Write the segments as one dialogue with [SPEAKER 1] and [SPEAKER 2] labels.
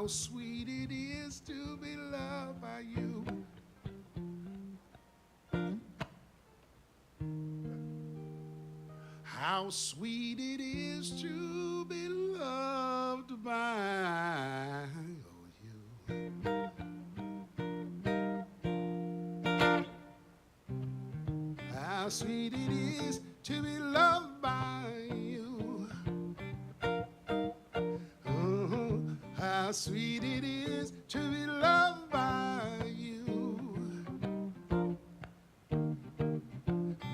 [SPEAKER 1] how sweet it is to be loved by you. How sweet it is to be loved by you. How sweet it is to be loved by you. How sweet it is to be loved by you.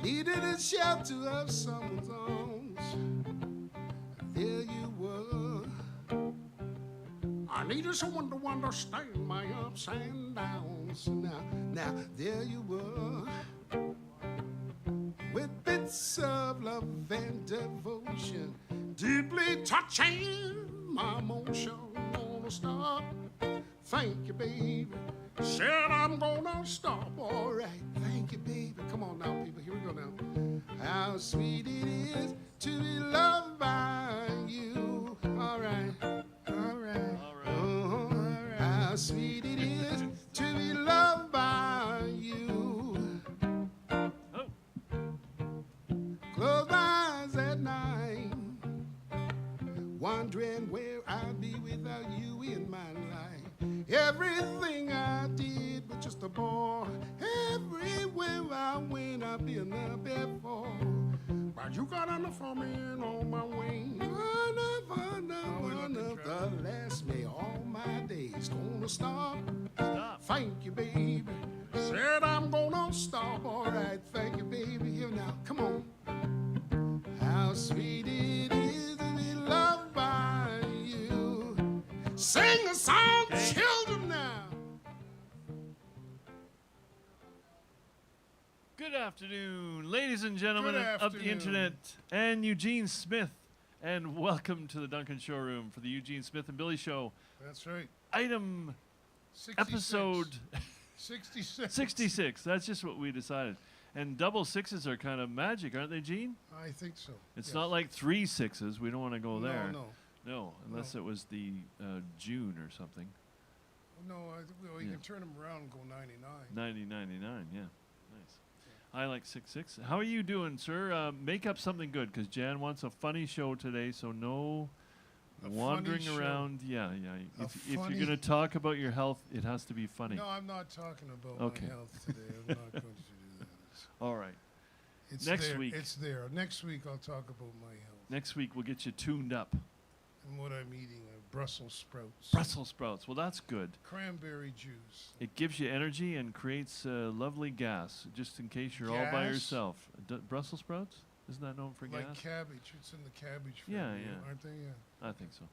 [SPEAKER 1] Needed a shelter of someone's arms. There you were. I needed someone to understand my ups and downs. Now, there you were. With bits of love and devotion, deeply touching my emotion. Gonna stop. Thank you, baby. Said I'm gonna stop. All right. Thank you, baby. Come on now, people. Here we go now. How sweet it is to be loved by you. All right. All right. All right. How sweet it is to be loved by you. Close my eyes at night, wondering where I'd be without you in my life. Everything I did was just a bore. Everywhere I went, I've been there before. But you got enough for me and on my way. Enough to last me all my days. Gonna stop. Thank you, baby. Said I'm gonna stop. All right, thank you, baby. Here now, come on. How sweet it is to be loved by you. Sing a song, children, now.
[SPEAKER 2] Good afternoon, ladies and gentlemen of the internet, and Eugene Smith, and welcome to the Duncan Showroom for the Eugene Smith and Billy Show.
[SPEAKER 1] That's right.
[SPEAKER 2] Item
[SPEAKER 1] 66.
[SPEAKER 2] episode
[SPEAKER 1] 66.
[SPEAKER 2] 66. That's just what we decided. And double sixes are kind of magic, aren't they, Gene?
[SPEAKER 1] I think so.
[SPEAKER 2] It's
[SPEAKER 1] yes.
[SPEAKER 2] not like 3 sixes. We don't want to go there.
[SPEAKER 1] No,
[SPEAKER 2] unless it was the June or something.
[SPEAKER 1] No, you can turn them around and go 99.
[SPEAKER 2] 99, yeah. Nice. I like 66. How are you doing, sir? Make up something good, because Jan wants a funny show today, so no wandering around. Yeah. If you're going to talk about your health, it has to be funny.
[SPEAKER 1] No, I'm not talking about my health today. I'm not going to do that.
[SPEAKER 2] All right.
[SPEAKER 1] Next week. It's there. Next week I'll talk about my health.
[SPEAKER 2] Next week we'll get you tuned up.
[SPEAKER 1] And what I'm eating are Brussels sprouts.
[SPEAKER 2] Brussels sprouts. Well, that's good.
[SPEAKER 1] Cranberry juice.
[SPEAKER 2] It gives you energy and creates lovely gas, just in case you're all by yourself. Brussels sprouts? Isn't that known for gas?
[SPEAKER 1] Like cabbage. It's in the cabbage family, aren't they? Yeah.
[SPEAKER 2] I think so.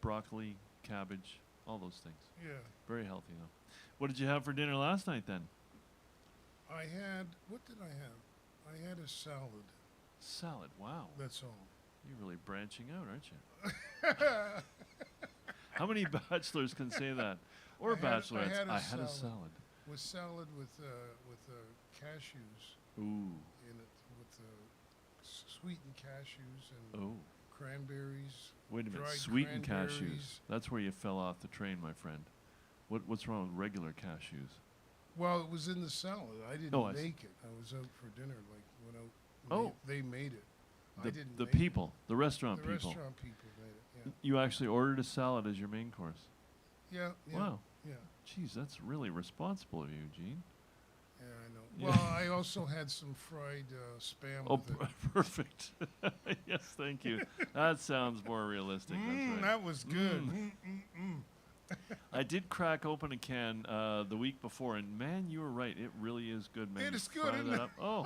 [SPEAKER 2] Broccoli, cabbage, all those things.
[SPEAKER 1] Yeah.
[SPEAKER 2] Very healthy, though. What did you have for dinner last night, then?
[SPEAKER 1] What did I have? I had a salad.
[SPEAKER 2] Salad, wow.
[SPEAKER 1] That's all.
[SPEAKER 2] You're really branching out, aren't you? How many bachelors can say that? Or bachelorettes? I had a salad.
[SPEAKER 1] With salad with cashews.
[SPEAKER 2] Ooh.
[SPEAKER 1] In it, with sweetened cashews and cranberries.
[SPEAKER 2] Wait a minute, sweetened cashews. That's where you fell off the train, my friend. What's wrong with regular cashews?
[SPEAKER 1] Well, it was in the salad. I didn't make it. I was out for dinner, went out. They made it. I didn't
[SPEAKER 2] the
[SPEAKER 1] make
[SPEAKER 2] people,
[SPEAKER 1] it.
[SPEAKER 2] the restaurant people.
[SPEAKER 1] The restaurant people made it, yeah.
[SPEAKER 2] You actually ordered a salad as your main course?
[SPEAKER 1] Yeah.
[SPEAKER 2] Wow.
[SPEAKER 1] Yeah.
[SPEAKER 2] Jeez, that's really responsible of you, Eugene.
[SPEAKER 1] Yeah, I know. Yeah. Well, I also had some fried spam with it.
[SPEAKER 2] Perfect. Yes, thank you. That sounds more realistic. That's right.
[SPEAKER 1] That was good.
[SPEAKER 2] I did crack open a can the week before, and man, you were right. It really is good, man.
[SPEAKER 1] It is good, isn't it?
[SPEAKER 2] Oh,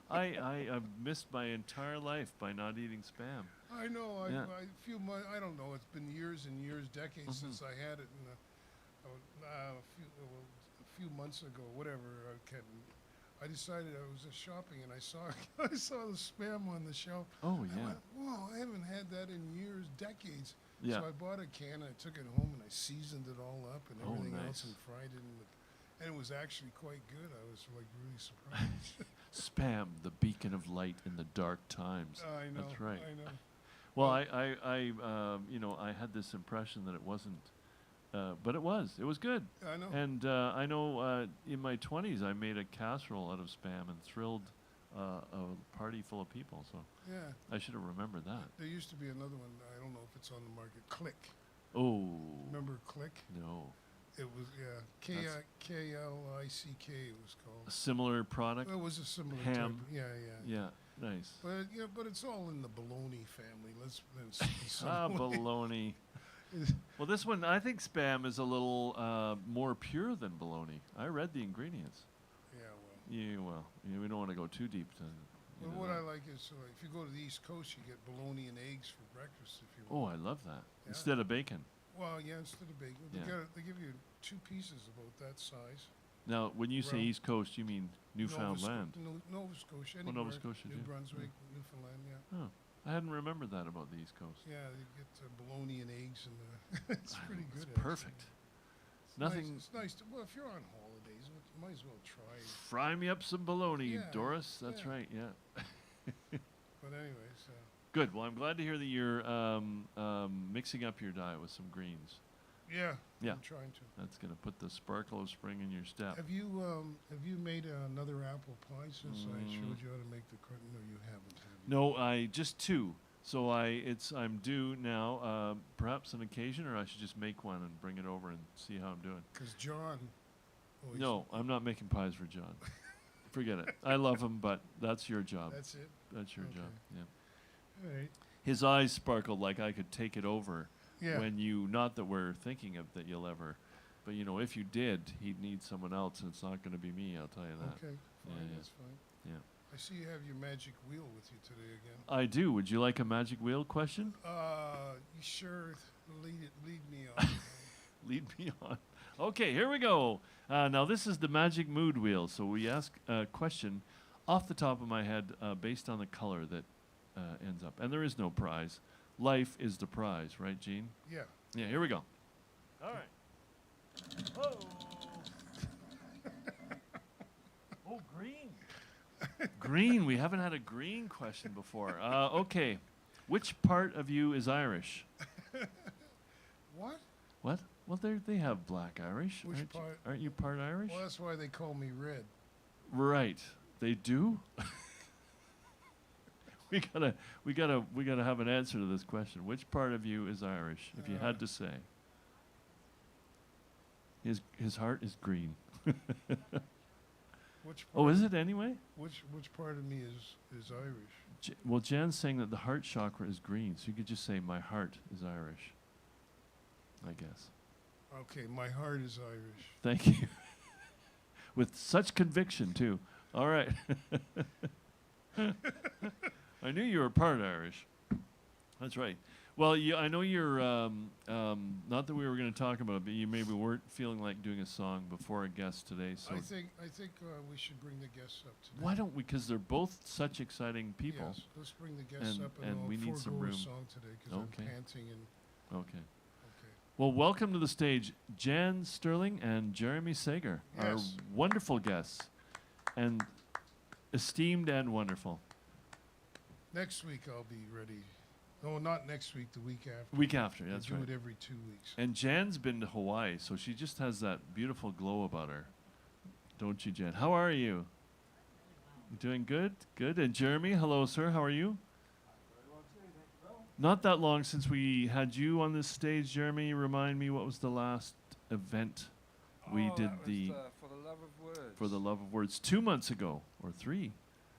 [SPEAKER 2] I've missed my entire life by not eating Spam.
[SPEAKER 1] I know. A few months. I don't know. It's been years and years, decades since I had it. And a few months ago, whatever. I decided I was shopping and I saw the Spam on the shelf.
[SPEAKER 2] Oh yeah.
[SPEAKER 1] I went, whoa! I haven't had that in years, decades.
[SPEAKER 2] Yeah.
[SPEAKER 1] So I bought a can, I took it home, and I seasoned it all up and everything else and fried it. And it was actually quite good. I was really surprised.
[SPEAKER 2] Spam, the beacon of light in the dark times.
[SPEAKER 1] I know.
[SPEAKER 2] That's right.
[SPEAKER 1] I know.
[SPEAKER 2] Well, I had this impression that it wasn't but it was good.
[SPEAKER 1] I know.
[SPEAKER 2] And I know in my 20s I made a casserole out of Spam and thrilled a party full of people. So
[SPEAKER 1] Yeah.
[SPEAKER 2] I should have remembered that.
[SPEAKER 1] There used to be another one. I don't know if it's on the market. Click.
[SPEAKER 2] Oh.
[SPEAKER 1] Remember Click?
[SPEAKER 2] No.
[SPEAKER 1] It was, K-L-I-C-K it was called.
[SPEAKER 2] A similar product?
[SPEAKER 1] It was a similar
[SPEAKER 2] Ham.
[SPEAKER 1] type. Yeah.
[SPEAKER 2] Yeah, nice.
[SPEAKER 1] But it's all in the bologna family. Let's
[SPEAKER 2] Bologna. Well, this one, I think Spam is a little more pure than bologna. I read the ingredients.
[SPEAKER 1] Yeah,
[SPEAKER 2] We don't want to go too deep.
[SPEAKER 1] Well, what I like is if you go to the East Coast, you get bologna and eggs for breakfast if you
[SPEAKER 2] Oh,
[SPEAKER 1] want.
[SPEAKER 2] I love that.
[SPEAKER 1] Yeah.
[SPEAKER 2] Instead of bacon.
[SPEAKER 1] Well, yeah, instead of bacon.
[SPEAKER 2] Yeah.
[SPEAKER 1] They give you 2 pieces about that size.
[SPEAKER 2] Now, when you say
[SPEAKER 1] Well,
[SPEAKER 2] East Coast, you mean Newfoundland.
[SPEAKER 1] Nova Scotia.
[SPEAKER 2] Oh, Nova Scotia,
[SPEAKER 1] New
[SPEAKER 2] yeah.
[SPEAKER 1] Brunswick, Newfoundland, yeah.
[SPEAKER 2] Oh, I hadn't remembered that about the East Coast.
[SPEAKER 1] Yeah, you get bologna and eggs, and it's pretty good.
[SPEAKER 2] It's perfect.
[SPEAKER 1] It's
[SPEAKER 2] Nothing.
[SPEAKER 1] Nice. It's nice. Well, if you're on holidays, you might as well try it.
[SPEAKER 2] Fry me up some bologna,
[SPEAKER 1] Yeah,
[SPEAKER 2] Doris. That's
[SPEAKER 1] yeah.
[SPEAKER 2] right. Yeah.
[SPEAKER 1] But anyways,
[SPEAKER 2] Good. Well, I'm glad to hear that you're mixing up your diet with some greens.
[SPEAKER 1] yeah,
[SPEAKER 2] Yeah.
[SPEAKER 1] I'm trying to.
[SPEAKER 2] That's going to put the sparkle of spring in your step.
[SPEAKER 1] Have you made another apple pie since I showed you how to make the curtain? No, you haven't. Have you?
[SPEAKER 2] No, I just 2. So I'm due now. Perhaps an occasion, or I should just make one and bring it over and see how I'm doing.
[SPEAKER 1] Because John.
[SPEAKER 2] No, I'm not making pies for John. Forget it. I love him, but that's your job.
[SPEAKER 1] That's it.
[SPEAKER 2] That's your
[SPEAKER 1] Okay.
[SPEAKER 2] job. Yeah.
[SPEAKER 1] All right.
[SPEAKER 2] His eyes sparkled like I could take it over.
[SPEAKER 1] Yeah.
[SPEAKER 2] When not that we're thinking of that you'll ever, but if you did, he'd need someone else, and it's not going to be me. I'll tell you that.
[SPEAKER 1] Okay. Fine.
[SPEAKER 2] Yeah.
[SPEAKER 1] That's fine.
[SPEAKER 2] Yeah.
[SPEAKER 1] I see you have your magic wheel with you today again.
[SPEAKER 2] I do. Would you like a magic wheel question?
[SPEAKER 1] You sure lead me on.
[SPEAKER 2] Lead me on. Okay, here we go. Now this is the magic mood wheel. So we ask a question off the top of my head based on the color that ends up. And there is no prize. Life is the prize, right, Gene?
[SPEAKER 1] Yeah.
[SPEAKER 2] Yeah, here we go. All right. Oh. Oh, green. Green. We haven't had a green question before. Okay. Which part of you is Irish?
[SPEAKER 1] What?
[SPEAKER 2] What? Well, they have black Irish.
[SPEAKER 1] Which part?
[SPEAKER 2] Aren't you part Irish?
[SPEAKER 1] Well, that's why they call me Red.
[SPEAKER 2] Right. They do? we gotta have an answer to this question. Which part of you is Irish, if you had to say? His heart is green.
[SPEAKER 1] Which part
[SPEAKER 2] Oh, is it anyway?
[SPEAKER 1] Which part of me is Irish?
[SPEAKER 2] Well, Jan's saying that the heart chakra is green, so you could just say my heart is Irish. I guess.
[SPEAKER 1] Okay, my heart is Irish.
[SPEAKER 2] Thank you. With such conviction, too. All right. I knew you were part Irish. That's right. Well, I know you're, not that we were going to talk about it, but you maybe weren't feeling like doing a song before a guest today. So
[SPEAKER 1] I think we should bring the guests up today.
[SPEAKER 2] why don't we? Because they're both such exciting people.
[SPEAKER 1] Yes, let's bring the guests
[SPEAKER 2] And-
[SPEAKER 1] up
[SPEAKER 2] and
[SPEAKER 1] I'll
[SPEAKER 2] we need some
[SPEAKER 1] forego a
[SPEAKER 2] room.
[SPEAKER 1] song today because
[SPEAKER 2] Okay.
[SPEAKER 1] I'm panting and
[SPEAKER 2] Okay.
[SPEAKER 1] okay.
[SPEAKER 2] Well, welcome to the stage, Jan Sterling and Jeremy Sager,
[SPEAKER 1] Yes.
[SPEAKER 2] our wonderful guests, and esteemed and wonderful.
[SPEAKER 1] Next week I'll be ready. No, not next week. The week after.
[SPEAKER 2] Week after,
[SPEAKER 1] We
[SPEAKER 2] that's
[SPEAKER 1] do
[SPEAKER 2] right.
[SPEAKER 1] it every 2 weeks.
[SPEAKER 2] And Jan's been to Hawaii, so she just has that beautiful glow about her. Don't you, Jan? How are you? You doing good? Good. And Jeremy, hello, sir. How are you? Not that long since we had you on this stage, Jeremy. Remind me, what was the last event we did
[SPEAKER 3] that
[SPEAKER 2] the
[SPEAKER 3] was, For the Love of Words.
[SPEAKER 2] For the Love of Words 2 months ago, or 3?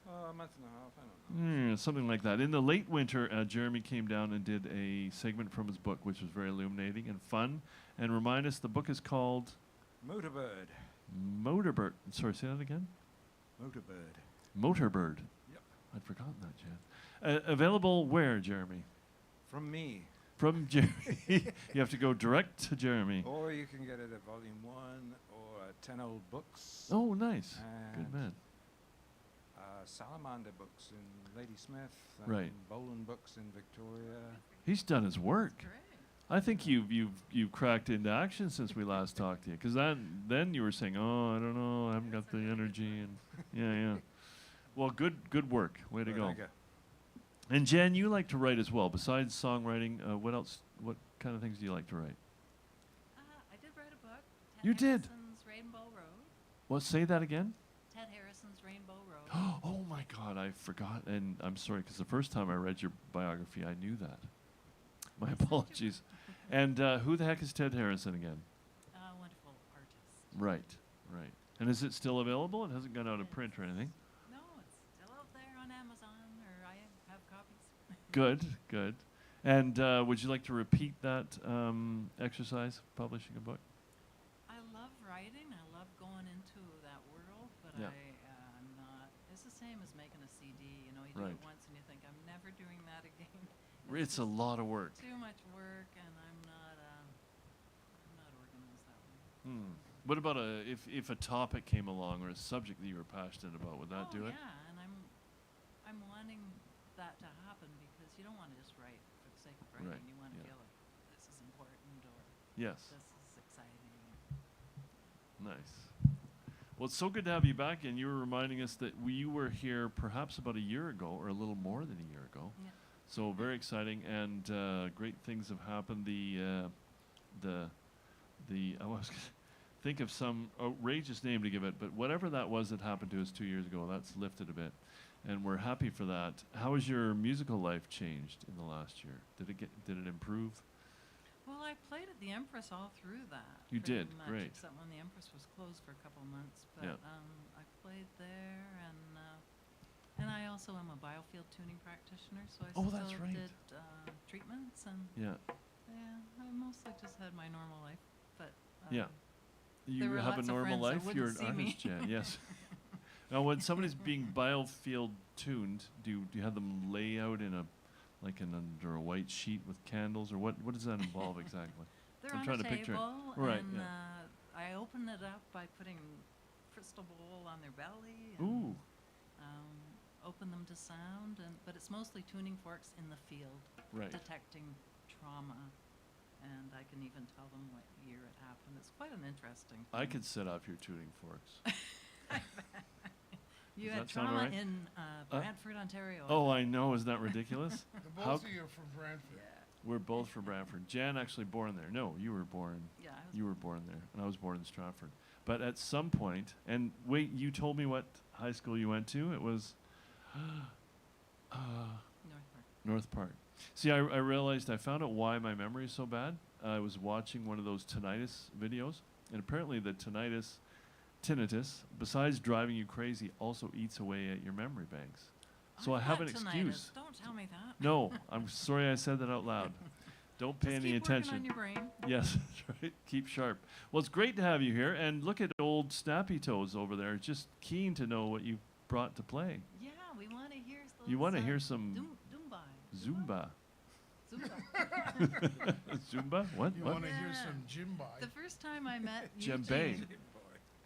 [SPEAKER 3] A month and a half, I don't know.
[SPEAKER 2] Something like that. In the late winter, Jeremy came down and did a segment from his book, which was very illuminating and fun. And remind us, the book is called
[SPEAKER 3] Motorbird.
[SPEAKER 2] Motorbird. Sorry, say that again?
[SPEAKER 3] Motorbird.
[SPEAKER 2] Motorbird.
[SPEAKER 3] Yep.
[SPEAKER 2] I'd forgotten that, Jan. Available where, Jeremy?
[SPEAKER 3] From me.
[SPEAKER 2] From Jeremy. You have to go direct to Jeremy.
[SPEAKER 3] Or you can get it at Volume 1 or at 10 Old Books.
[SPEAKER 2] Oh, nice.
[SPEAKER 3] And
[SPEAKER 2] Good man.
[SPEAKER 3] Salamander Books in Ladysmith. And
[SPEAKER 2] Right.
[SPEAKER 3] Boland Books in Victoria.
[SPEAKER 2] He's done his work. I think you've cracked into action since we last talked to you. Because then you were saying, oh, I don't know, I haven't got the energy. And yeah. Well, good work. Way to go.
[SPEAKER 3] Thank you.
[SPEAKER 2] And Jan, you like to write as well. Besides songwriting, what else? What kind of things do you like to write? You did?
[SPEAKER 4] Harrison's Rainbow Road.
[SPEAKER 2] Well, say that again.
[SPEAKER 4] Ted Harrison's Rainbow Road.
[SPEAKER 2] Oh my God, I forgot, and I'm sorry because the first time I read your biography, I knew that. My apologies. And who the heck is Ted Harrison again?
[SPEAKER 4] Wonderful artist.
[SPEAKER 2] Right, right. And is it still available? It hasn't gone out of print or anything.
[SPEAKER 4] No, it's still out there on Amazon, or I have copies.
[SPEAKER 2] Good, good. And would you like to repeat that exercise, publishing a book?
[SPEAKER 4] I love writing. I love going into that world, but
[SPEAKER 2] Yeah.
[SPEAKER 4] I'm not. It's the same as making a CD. You know, you do
[SPEAKER 2] Right.
[SPEAKER 4] it once and you think, I'm never doing that again.
[SPEAKER 2] It's a
[SPEAKER 4] just
[SPEAKER 2] lot of work.
[SPEAKER 4] too much work, and I'm not organized that way.
[SPEAKER 2] What about if a topic came along or a subject that you were passionate about, would that do it?
[SPEAKER 4] Yeah, and I'm wanting that to happen because you don't want to just write for the sake of writing.
[SPEAKER 2] Right,
[SPEAKER 4] You want to
[SPEAKER 2] yeah.
[SPEAKER 4] feel like this is important or
[SPEAKER 2] Yes.
[SPEAKER 4] this is exciting.
[SPEAKER 2] Nice. Well, it's so good to have you back, and you were reminding us that you were here perhaps about a year ago, or a little more than a year ago.
[SPEAKER 4] Yeah.
[SPEAKER 2] So very exciting, and great things have happened. I was gonna think of some outrageous name to give it, but whatever that was that happened to us 2 years ago, that's lifted a bit, and we're happy for that. How has your musical life changed in the last year? Did it improve?
[SPEAKER 4] Well, I played at the Empress all through that.
[SPEAKER 2] You
[SPEAKER 4] pretty
[SPEAKER 2] did,
[SPEAKER 4] much,
[SPEAKER 2] great.
[SPEAKER 4] Except when the Empress was closed for a couple of months. But
[SPEAKER 2] Yeah.
[SPEAKER 4] I played there, and I also am a biofield tuning practitioner, so I
[SPEAKER 2] Oh,
[SPEAKER 4] still
[SPEAKER 2] that's right.
[SPEAKER 4] did treatments, and
[SPEAKER 2] Yeah.
[SPEAKER 4] I mostly just had my normal life. But
[SPEAKER 2] Yeah.
[SPEAKER 4] there
[SPEAKER 2] You
[SPEAKER 4] were
[SPEAKER 2] have a
[SPEAKER 4] lots of
[SPEAKER 2] normal
[SPEAKER 4] friends that
[SPEAKER 2] life. You're an
[SPEAKER 4] wouldn't see me.
[SPEAKER 2] artist, Jan. Yes. Now, when somebody's being biofield tuned, do you have them lay out under a white sheet with candles, or what does that involve exactly?
[SPEAKER 4] they're
[SPEAKER 2] I'm
[SPEAKER 4] on
[SPEAKER 2] trying
[SPEAKER 4] a
[SPEAKER 2] to picture it.
[SPEAKER 4] table,
[SPEAKER 2] Right,
[SPEAKER 4] and
[SPEAKER 2] yeah.
[SPEAKER 4] I open it up by putting crystal bowl on their belly. And
[SPEAKER 2] Ooh.
[SPEAKER 4] open them to sound, but it's mostly tuning forks in the field,
[SPEAKER 2] Right.
[SPEAKER 4] detecting trauma, and I can even tell them what year it happened. It's quite an interesting
[SPEAKER 2] I
[SPEAKER 4] thing.
[SPEAKER 2] could set off your tuning forks.
[SPEAKER 4] You
[SPEAKER 2] Does
[SPEAKER 4] had
[SPEAKER 2] that sound
[SPEAKER 4] trauma
[SPEAKER 2] alright?
[SPEAKER 4] in Brantford, Ontario.
[SPEAKER 2] Oh, I know. Isn't that ridiculous?
[SPEAKER 1] The
[SPEAKER 2] How
[SPEAKER 1] both of you are from Brantford.
[SPEAKER 4] Yeah,
[SPEAKER 2] We're both from Brantford. Jan actually born there. No, you were born.
[SPEAKER 4] yeah.
[SPEAKER 2] You were born there, and I was born in Stratford. But at some point, and wait, you told me what high school you went to. It was
[SPEAKER 4] Northport.
[SPEAKER 2] North Park. See, I realized I found out why my memory is so bad. I was watching one of those tinnitus videos, and apparently the tinnitus, besides driving you crazy, also eats away at your memory banks. So I
[SPEAKER 4] I've
[SPEAKER 2] have
[SPEAKER 4] got
[SPEAKER 2] an
[SPEAKER 4] tinnitus.
[SPEAKER 2] excuse.
[SPEAKER 4] Don't tell me that.
[SPEAKER 2] No, I'm sorry I said that out loud. Don't pay
[SPEAKER 4] Just
[SPEAKER 2] any
[SPEAKER 4] keep
[SPEAKER 2] attention.
[SPEAKER 4] working on your brain.
[SPEAKER 2] Yes, that's right. Keep sharp. Well, it's great to have you here, and look at old Snappy Toes over there. Just keen to know what you brought to play.
[SPEAKER 4] Yeah, we want to hear.
[SPEAKER 2] You want to hear some
[SPEAKER 4] Zumba.
[SPEAKER 2] Zumba? Zumba? What?
[SPEAKER 1] You
[SPEAKER 2] What?
[SPEAKER 1] want to hear
[SPEAKER 4] Yeah.
[SPEAKER 1] some Jimbai?
[SPEAKER 4] The first time I met
[SPEAKER 2] Djembe.
[SPEAKER 4] Eugene,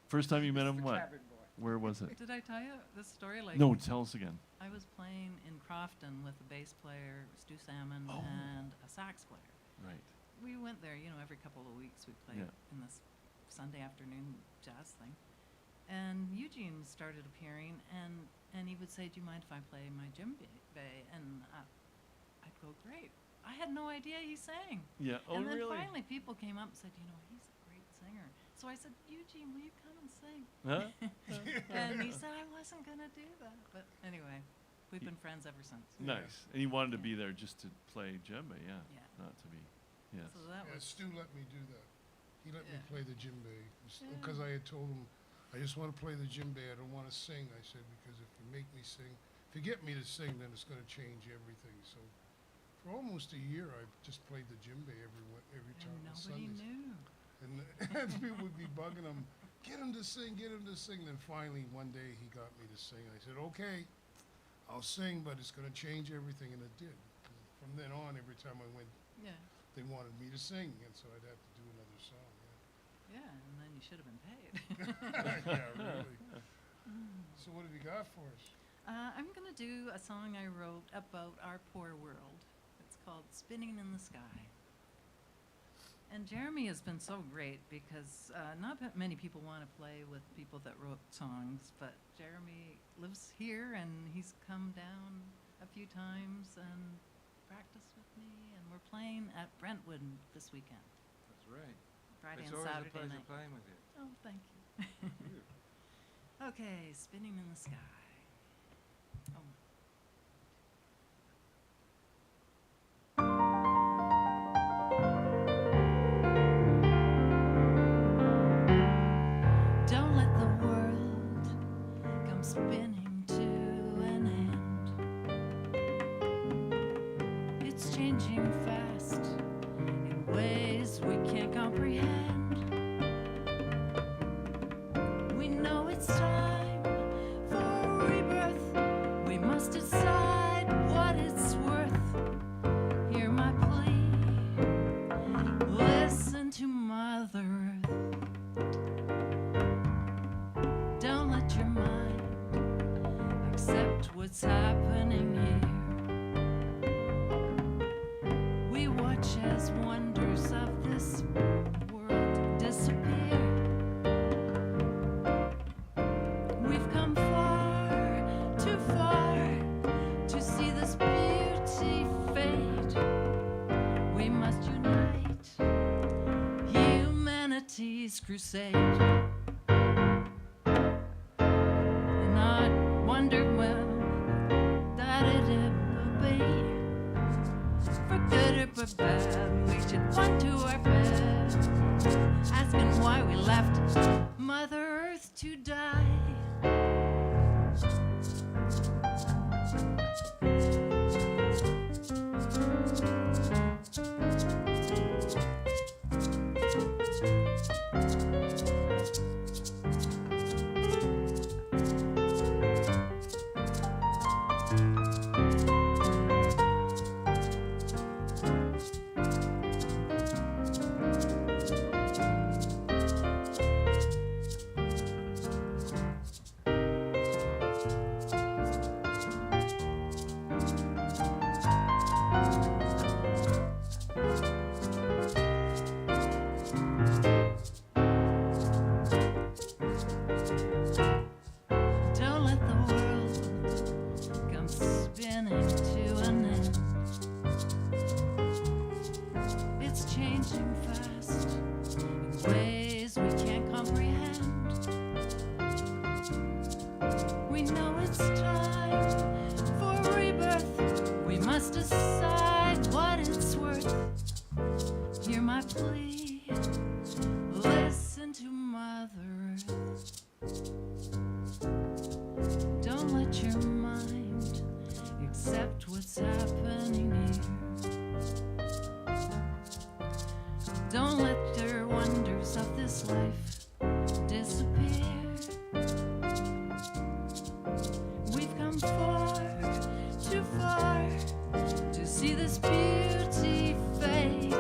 [SPEAKER 2] First time you met him, what? Where was it?
[SPEAKER 4] did I tell you this story? Like,
[SPEAKER 2] No, tell us again.
[SPEAKER 4] I was playing in Crofton with a bass player, Stu Salmon,
[SPEAKER 2] Oh.
[SPEAKER 4] and a sax player.
[SPEAKER 2] Right.
[SPEAKER 4] We went there, every couple of weeks we played
[SPEAKER 2] Yeah.
[SPEAKER 4] in this Sunday afternoon jazz thing. And Eugene started appearing, and he would say, "Do you mind if I play my djembe?" And I'd go, "Great." I had no idea he sang.
[SPEAKER 2] Yeah. Oh,
[SPEAKER 4] and then
[SPEAKER 2] really?
[SPEAKER 4] finally people came up and said, "He's a great singer." So I said, "Eugene, will you come and sing?"
[SPEAKER 2] Huh?
[SPEAKER 4] And he said, "I wasn't going to do that." But anyway, we've been friends ever since.
[SPEAKER 2] Nice. And he wanted to
[SPEAKER 4] Yeah.
[SPEAKER 2] be there just to play djembe, yeah.
[SPEAKER 4] Yeah.
[SPEAKER 2] Not to be. Yes.
[SPEAKER 4] So that
[SPEAKER 1] Yeah,
[SPEAKER 4] was
[SPEAKER 1] Stu let me do that. He let me
[SPEAKER 4] Yeah.
[SPEAKER 1] play the djembe
[SPEAKER 4] Yeah.
[SPEAKER 1] because I had told him I just want to play the djembe. I don't want to sing. I said because if you make me sing, if you get me to sing, then it's going to change everything. So for almost a year, I just played the djembe every time
[SPEAKER 4] and
[SPEAKER 1] on
[SPEAKER 4] nobody
[SPEAKER 1] Sundays.
[SPEAKER 4] knew.
[SPEAKER 1] And people would be bugging him, get him to sing, get him to sing. Then finally one day he got me to sing. I said, okay, I'll sing, but it's going to change everything, and it did. From then on, every time I went,
[SPEAKER 4] Yeah.
[SPEAKER 1] they wanted me to sing, and so I'd have to do another song.
[SPEAKER 4] Yeah, and then you should have been paid.
[SPEAKER 1] Yeah, really. So what have you got for us?
[SPEAKER 4] I'm going to do a song I wrote about our poor world. It's called Spinning in the Sky. And Jeremy has been so great because not that many people want to play with people that wrote songs, but Jeremy lives here and he's come down a few times and practiced with me, and we're playing at Brentwood this weekend.
[SPEAKER 3] That's right.
[SPEAKER 4] Friday
[SPEAKER 3] It's
[SPEAKER 4] and
[SPEAKER 3] always a
[SPEAKER 4] Saturday
[SPEAKER 3] pleasure
[SPEAKER 4] night.
[SPEAKER 3] playing with you.
[SPEAKER 4] Oh, thank you. Okay, Spinning in the Sky. Oh. Don't let the world come spinning to an end. It's changing fast in ways we can't comprehend. We know it's time for rebirth. We must decide what it's worth. Hear my plea. Listen to Mother Earth. Don't let your mind accept what's happening here. We watch as wonders of this world disappear. We've come far, too far, to see this beauty fade. We must unite, humanity's crusade. And I wonder well that it'll be. For good or for bad, we should point to our bed, asking why we left Mother Earth to die. Don't let the world come spinning to an end. It's changing fast in ways we can't comprehend. We know it's time for rebirth. We must decide what it's worth. Hear my plea. Listen to Mother Earth. Don't let your mind accept what's happening here. Don't let the wonders of this life disappear. We've come far, too far, to see this beauty fade.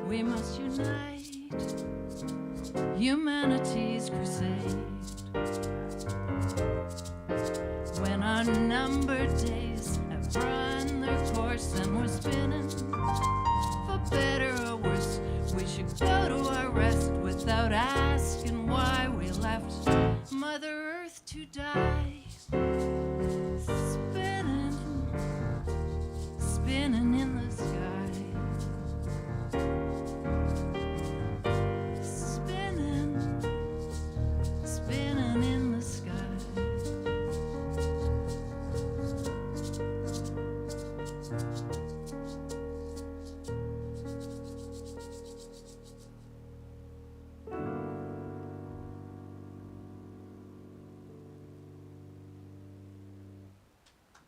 [SPEAKER 4] We must unite, humanity's crusade. When our numbered days have run their course and we're spinning, for better or worse, we should go to our rest without asking why we left Mother Earth to die. Spinning, spinning in the sky. Spinning, spinning in the sky.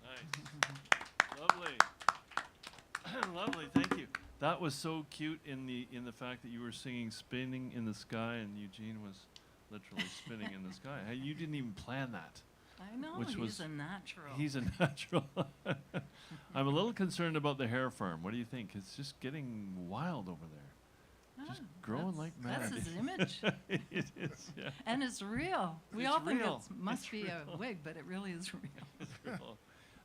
[SPEAKER 2] Nice. Lovely. Lovely, thank you. That was so cute in the fact that you were singing Spinning in the Sky and Eugene was literally spinning in the sky. Hey, you didn't even plan that.
[SPEAKER 4] I know,
[SPEAKER 2] Which
[SPEAKER 4] he's
[SPEAKER 2] was-
[SPEAKER 4] a natural.
[SPEAKER 2] He's a natural. I'm a little concerned about the hair farm. What do you think? It's just getting wild over there. Just growing like mad.
[SPEAKER 4] That's his image.
[SPEAKER 2] It is, yeah.
[SPEAKER 4] And it's real. We
[SPEAKER 2] It's
[SPEAKER 4] all think
[SPEAKER 2] real.
[SPEAKER 4] it must
[SPEAKER 2] It's
[SPEAKER 4] be
[SPEAKER 2] real.
[SPEAKER 4] a wig, but it really is real.
[SPEAKER 2] It's real.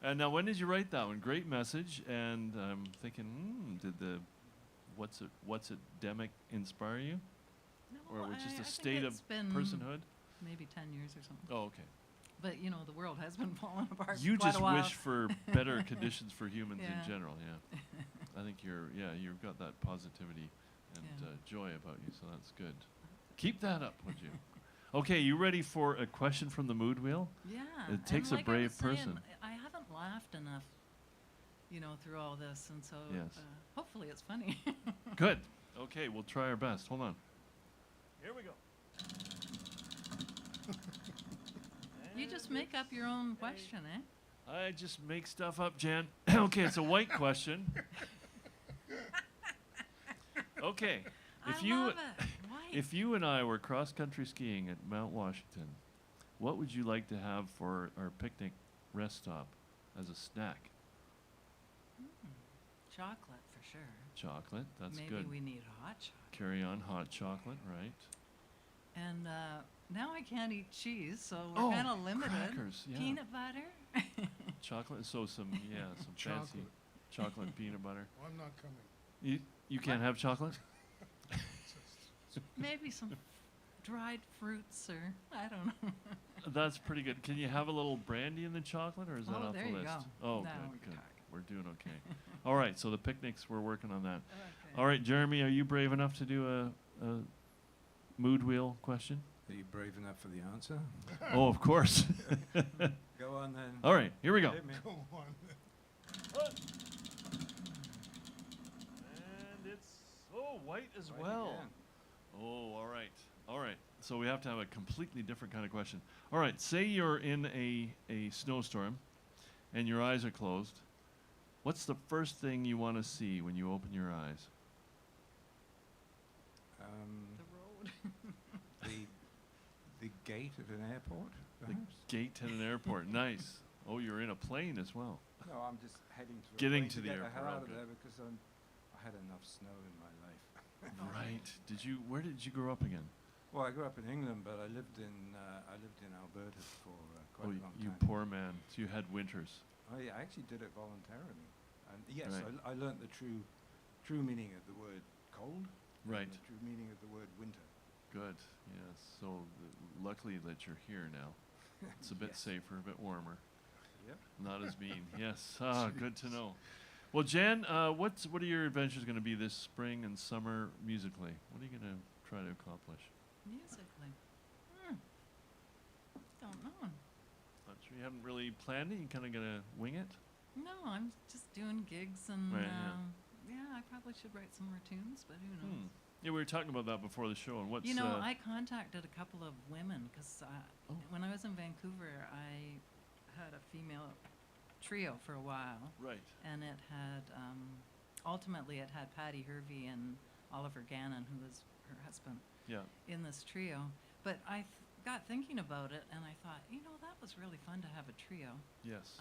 [SPEAKER 2] And now, when did you write that one? Great message. And I'm thinking, did the what's it demic inspire you,
[SPEAKER 4] No,
[SPEAKER 2] or was it just
[SPEAKER 4] I
[SPEAKER 2] a
[SPEAKER 4] think
[SPEAKER 2] state of
[SPEAKER 4] it's been
[SPEAKER 2] personhood?
[SPEAKER 4] maybe 10 years or something.
[SPEAKER 2] Oh, okay.
[SPEAKER 4] But, you know, the world has been falling apart
[SPEAKER 2] You
[SPEAKER 4] for quite
[SPEAKER 2] just
[SPEAKER 4] a while.
[SPEAKER 2] wish for better conditions for humans
[SPEAKER 4] Yeah.
[SPEAKER 2] in general. Yeah. I think you've got that positivity and
[SPEAKER 4] Yeah.
[SPEAKER 2] joy about you, so that's good. Keep that up, would you? Okay, you ready for a question from the mood wheel?
[SPEAKER 4] Yeah.
[SPEAKER 2] It takes
[SPEAKER 4] and
[SPEAKER 2] a
[SPEAKER 4] like I
[SPEAKER 2] brave
[SPEAKER 4] was saying,
[SPEAKER 2] person.
[SPEAKER 4] I haven't laughed enough, through all this, and so
[SPEAKER 2] Yes.
[SPEAKER 4] hopefully it's funny.
[SPEAKER 2] Good. Okay, we'll try our best. Hold on. Here we go.
[SPEAKER 4] You just make up your own question, eh?
[SPEAKER 2] I just make stuff up, Jan. Okay, it's a white question. Okay,
[SPEAKER 4] I love it. White.
[SPEAKER 2] if you and I were cross-country skiing at Mount Washington, what would you like to have for our picnic rest stop as a snack?
[SPEAKER 4] Chocolate for sure.
[SPEAKER 2] Chocolate, that's
[SPEAKER 4] Maybe
[SPEAKER 2] good.
[SPEAKER 4] we need hot chocolate.
[SPEAKER 2] Carry on hot chocolate, right?
[SPEAKER 4] And now I can't eat cheese, so we're
[SPEAKER 2] Oh,
[SPEAKER 4] kind of limited.
[SPEAKER 2] crackers, yeah.
[SPEAKER 4] Peanut butter.
[SPEAKER 2] Chocolate, so some fancy
[SPEAKER 1] Chocolate.
[SPEAKER 2] chocolate peanut butter.
[SPEAKER 1] Oh, I'm not coming.
[SPEAKER 2] You can't have chocolate?
[SPEAKER 4] Maybe some dried fruits, or I don't know.
[SPEAKER 2] That's pretty good. Can you have a little brandy in the chocolate, or is that
[SPEAKER 4] Oh,
[SPEAKER 2] off
[SPEAKER 4] there
[SPEAKER 2] the
[SPEAKER 4] you
[SPEAKER 2] list?
[SPEAKER 4] go.
[SPEAKER 2] Oh,
[SPEAKER 4] Now
[SPEAKER 2] good,
[SPEAKER 4] we're
[SPEAKER 2] good.
[SPEAKER 4] talking.
[SPEAKER 2] We're doing okay. All right, so the picnics, we're working on that.
[SPEAKER 4] Okay.
[SPEAKER 2] All right, Jeremy, are you brave enough to do a mood wheel question?
[SPEAKER 3] Are you brave enough for the answer?
[SPEAKER 2] Oh, of course.
[SPEAKER 3] Go on then.
[SPEAKER 2] All right, here we go.
[SPEAKER 3] Hit me.
[SPEAKER 1] Go on.
[SPEAKER 2] And it's white as
[SPEAKER 3] Right
[SPEAKER 2] well.
[SPEAKER 3] again.
[SPEAKER 2] Oh, all right. All right. So we have to have a completely different kind of question. All right, say you're in a snowstorm and your eyes are closed. What's the first thing you want to see when you open your eyes?
[SPEAKER 4] The road.
[SPEAKER 3] The gate at an airport,
[SPEAKER 2] The
[SPEAKER 3] perhaps?
[SPEAKER 2] gate at an airport. Nice. Oh, you're in a plane as well.
[SPEAKER 3] No, I'm just heading to
[SPEAKER 2] Getting
[SPEAKER 3] a
[SPEAKER 2] to
[SPEAKER 3] plane
[SPEAKER 2] the
[SPEAKER 3] get the
[SPEAKER 2] airport,
[SPEAKER 3] hell out of
[SPEAKER 2] okay.
[SPEAKER 3] there because I had enough snow in my life.
[SPEAKER 2] Right. Where did you grow up again?
[SPEAKER 3] Well, I grew up in England, but I lived in Alberta for quite a long
[SPEAKER 2] You
[SPEAKER 3] time.
[SPEAKER 2] poor man. So you had winters.
[SPEAKER 3] I actually did it voluntarily, and yes,
[SPEAKER 2] Right.
[SPEAKER 3] I learnt the true meaning of the word cold.
[SPEAKER 2] Right.
[SPEAKER 3] And the true meaning of the word winter.
[SPEAKER 2] Good. Yes. So luckily that you're here now. It's a bit
[SPEAKER 3] Yes.
[SPEAKER 2] safer, a bit warmer.
[SPEAKER 3] Yep.
[SPEAKER 2] Not as mean. Yes. Good to know. Well, Jan, what are your adventures going to be this spring and summer musically? What are you going to try to accomplish?
[SPEAKER 4] Musically. Don't know.
[SPEAKER 2] Not sure. You haven't really planned it. You kind of going to wing it.
[SPEAKER 4] No, I'm just doing gigs, and
[SPEAKER 2] Right, yeah.
[SPEAKER 4] I probably should write some more tunes, but who knows?
[SPEAKER 2] Yeah, we were talking about that before the show. And what's
[SPEAKER 4] I contacted a couple of women because
[SPEAKER 2] Oh.
[SPEAKER 4] when I was in Vancouver, I had a female trio for a while,
[SPEAKER 2] right?
[SPEAKER 4] and it had ultimately it had Patty Hervey and Oliver Gannon, who was her husband,
[SPEAKER 2] Yeah.
[SPEAKER 4] in this trio. But I got thinking about it, and I thought, that was really fun to have a trio.
[SPEAKER 2] Yes.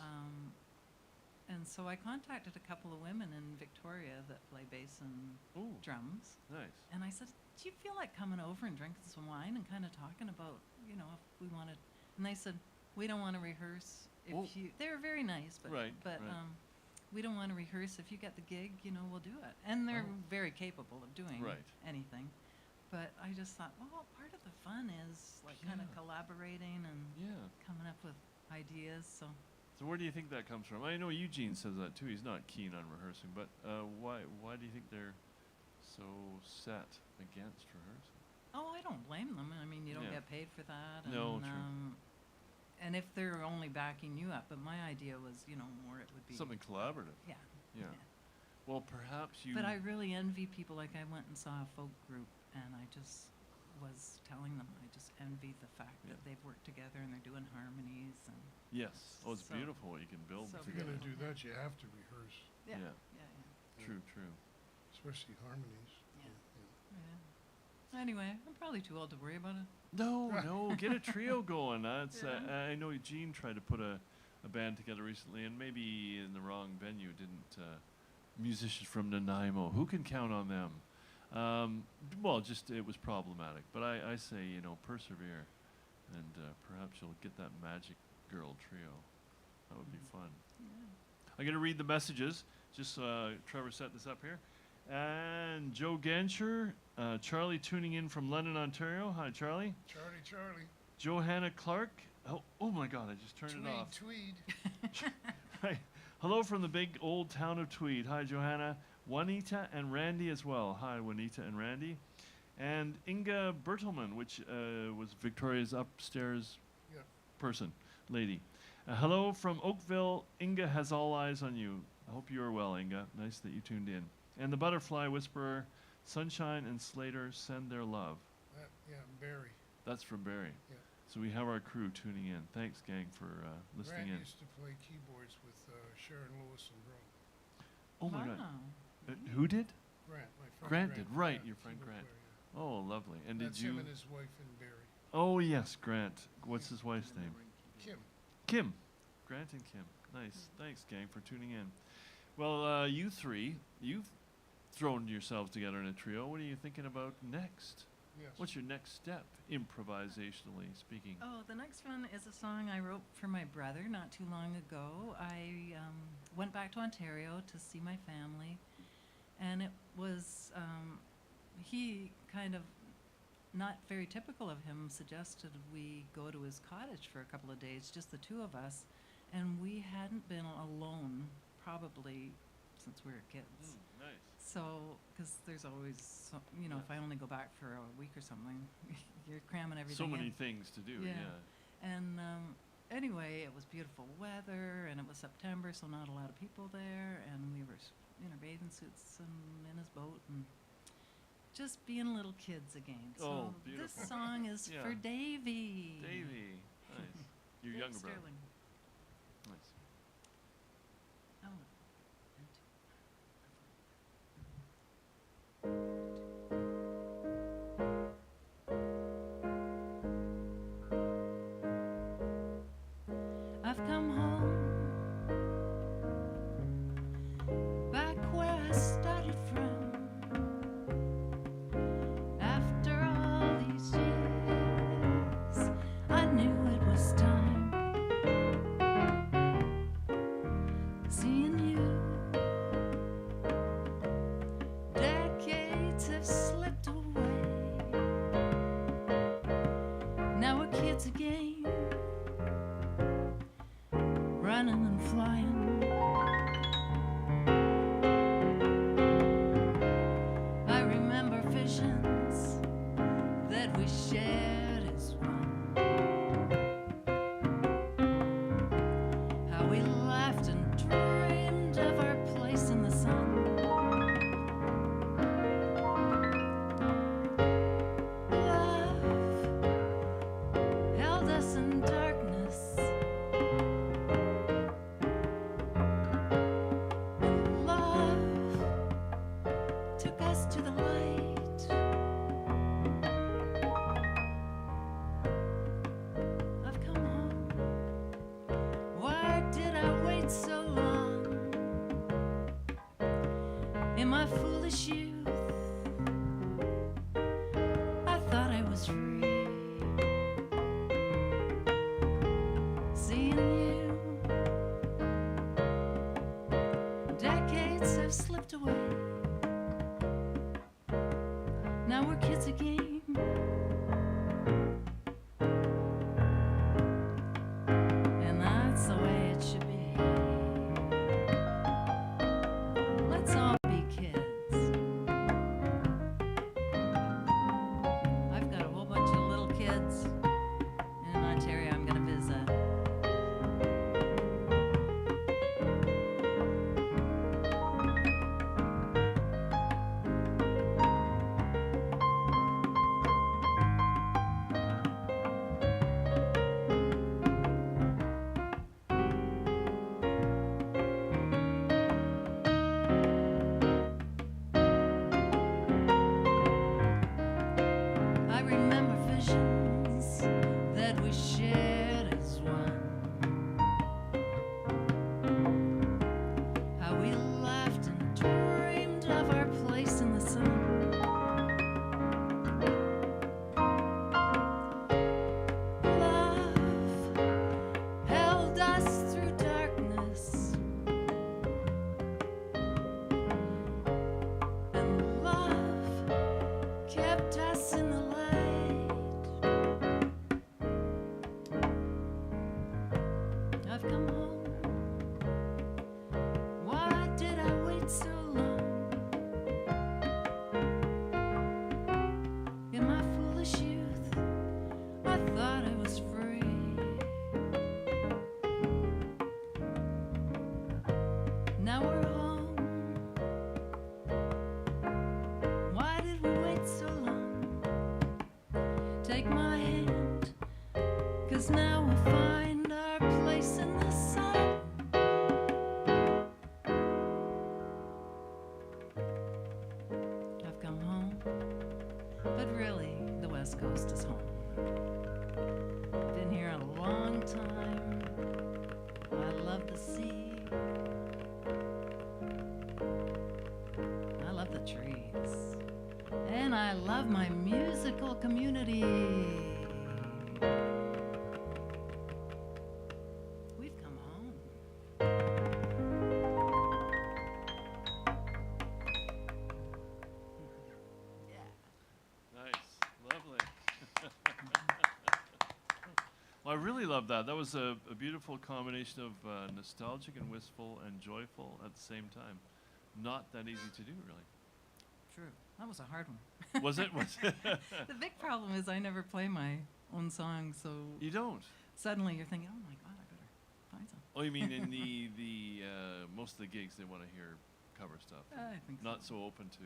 [SPEAKER 4] And so I contacted a couple of women in Victoria that play bass and
[SPEAKER 2] Ooh,
[SPEAKER 4] drums.
[SPEAKER 2] nice.
[SPEAKER 4] And I said, do you feel like coming over and drinking some wine and kind of talking about, if we wanted? And they said, we don't want to rehearse.
[SPEAKER 2] Oh.
[SPEAKER 4] They were very nice, but
[SPEAKER 2] Right, right.
[SPEAKER 4] we don't want to rehearse. If you get the gig, we'll do it. And they're
[SPEAKER 2] Oh.
[SPEAKER 4] very capable of doing
[SPEAKER 2] Right.
[SPEAKER 4] anything. But I just thought, well, part of the fun is like kind of
[SPEAKER 2] Yeah.
[SPEAKER 4] collaborating and
[SPEAKER 2] Yeah.
[SPEAKER 4] coming up with ideas. So
[SPEAKER 2] So where do you think that comes from? I know Eugene says that too. He's not keen on rehearsing, but why do you think they're so set against rehearsing?
[SPEAKER 4] I don't blame them. I mean, you don't
[SPEAKER 2] Yeah.
[SPEAKER 4] get paid for that.
[SPEAKER 2] No,
[SPEAKER 4] and,
[SPEAKER 2] true.
[SPEAKER 4] And if they're only backing you up, but my idea was, more it would be
[SPEAKER 2] Something collaborative.
[SPEAKER 4] Yeah.
[SPEAKER 2] Yeah. Well, perhaps you.
[SPEAKER 4] But I really envy people. Like I went and saw a folk group, and I just was telling them I just envy the fact
[SPEAKER 2] Yeah.
[SPEAKER 4] that they've worked together and they're doing harmonies and
[SPEAKER 2] Yes. Oh, it's
[SPEAKER 4] So-
[SPEAKER 2] beautiful what you can build
[SPEAKER 4] so
[SPEAKER 1] If you're
[SPEAKER 2] together.
[SPEAKER 1] going to do that, you have to rehearse,
[SPEAKER 4] yeah,
[SPEAKER 2] Yeah.
[SPEAKER 4] yeah, yeah.
[SPEAKER 2] True. True.
[SPEAKER 1] especially harmonies.
[SPEAKER 4] Yeah. Yeah. Anyway, I'm probably too old to worry about it.
[SPEAKER 2] No, get a trio going. That's I know Eugene tried to put a band together recently, and maybe in the wrong venue. Didn't musicians from Nanaimo? Who can count on them? Well, just it was problematic. But I say persevere, and perhaps you'll get that magic girl trio. That would be fun.
[SPEAKER 4] Yeah.
[SPEAKER 2] I'm going to read the messages. Just Trevor set this up here. And Joe Genscher, Charlie tuning in from London, Ontario. Hi, Charlie.
[SPEAKER 1] Charlie.
[SPEAKER 2] Johanna Clark. Oh my God, I just turned it off.
[SPEAKER 1] Tweed.
[SPEAKER 2] Right. Hello from the big old town of Tweed. Hi, Johanna. Juanita and Randy as well. Hi, Juanita and Randy. And Inga Bertelman, which was Victoria's upstairs
[SPEAKER 1] Yeah.
[SPEAKER 2] person, lady. Hello from Oakville. Inga has all eyes on you. I hope you are well, Inga. Nice that you tuned in. And the Butterfly Whisperer, Sunshine and Slater send their love.
[SPEAKER 1] Yeah, Barry.
[SPEAKER 2] That's from Barry.
[SPEAKER 1] Yeah.
[SPEAKER 2] So we have our crew tuning in. Thanks, gang, for listening
[SPEAKER 1] Grant
[SPEAKER 2] in.
[SPEAKER 1] used to play keyboards with Sharon Lewis and drum.
[SPEAKER 2] Oh my God.
[SPEAKER 4] Wow.
[SPEAKER 2] Who did?
[SPEAKER 1] Grant, my friend.
[SPEAKER 2] Grant did, right,
[SPEAKER 1] yeah,
[SPEAKER 2] your friend
[SPEAKER 1] keyboard
[SPEAKER 2] Grant.
[SPEAKER 1] player,
[SPEAKER 2] Oh, lovely. And
[SPEAKER 1] yeah.
[SPEAKER 2] did
[SPEAKER 1] That's
[SPEAKER 2] you?
[SPEAKER 1] him and his wife and Barry.
[SPEAKER 2] Oh yes, Grant. What's his wife's name?
[SPEAKER 1] Kim.
[SPEAKER 2] Kim. Grant and Kim. Nice. Thanks, gang, for tuning in. Well, you three, you've thrown yourselves together in a trio. What are you thinking about next?
[SPEAKER 1] Yes.
[SPEAKER 2] What's your next step, improvisationally speaking?
[SPEAKER 4] Oh, the next one is a song I wrote for my brother not too long ago. I went back to Ontario to see my family, and it was, he kind of, not very typical of him, suggested we go to his cottage for a couple of days, just the two of us, and we hadn't been alone probably since we were kids.
[SPEAKER 2] Nice.
[SPEAKER 4] So, because there's always, if I only go back for a week or something, you're cramming everything
[SPEAKER 2] So many
[SPEAKER 4] in.
[SPEAKER 2] things to do,
[SPEAKER 4] Yeah.
[SPEAKER 2] yeah.
[SPEAKER 4] And anyway, it was beautiful weather, and it was September, so not a lot of people there, and we were in our bathing suits and in his boat, and just being little kids again.
[SPEAKER 2] Oh,
[SPEAKER 4] So
[SPEAKER 2] beautiful.
[SPEAKER 4] this song is
[SPEAKER 2] Yeah.
[SPEAKER 4] for Davy.
[SPEAKER 2] Davy. Nice. Your
[SPEAKER 4] Dave
[SPEAKER 2] younger brother.
[SPEAKER 4] Sterling.
[SPEAKER 2] Nice.
[SPEAKER 4] Oh. I've come home back where I started from. After all these years, I knew it was time. Seeing you, decades have slipped away. Now we're kids again, running and flying. I remember visions that we shared as one. How we laughed and dreamed of our place in the sun. Love held us in darkness. And love took us to the light. I've come home. Why did I wait so long? In my foolish youth, I thought I was free. Seeing you, decades have slipped away. Now we're kids again. And that's the way it should be. Let's all be kids. I've got a whole bunch of little kids, and in Ontario I'm going to visit. 'cause now we'll find our place in the sun. I've come home, but really the West Coast is home. Been here a long time. I love the sea. I love the trees. And I love my musical community. We've come home. Yeah.
[SPEAKER 2] Nice, lovely. Well, I really love that. That was a beautiful combination of nostalgic and wistful and joyful at the same time. Not that easy to do, really.
[SPEAKER 4] True. That was a hard one.
[SPEAKER 2] Was it? Was it?
[SPEAKER 4] The big problem is I never play my own songs, so
[SPEAKER 2] You don't?
[SPEAKER 4] suddenly you're thinking, oh my God, I better find some.
[SPEAKER 2] Oh, you mean in the most of the gigs they want to hear cover stuff?
[SPEAKER 4] I think
[SPEAKER 2] Not so open to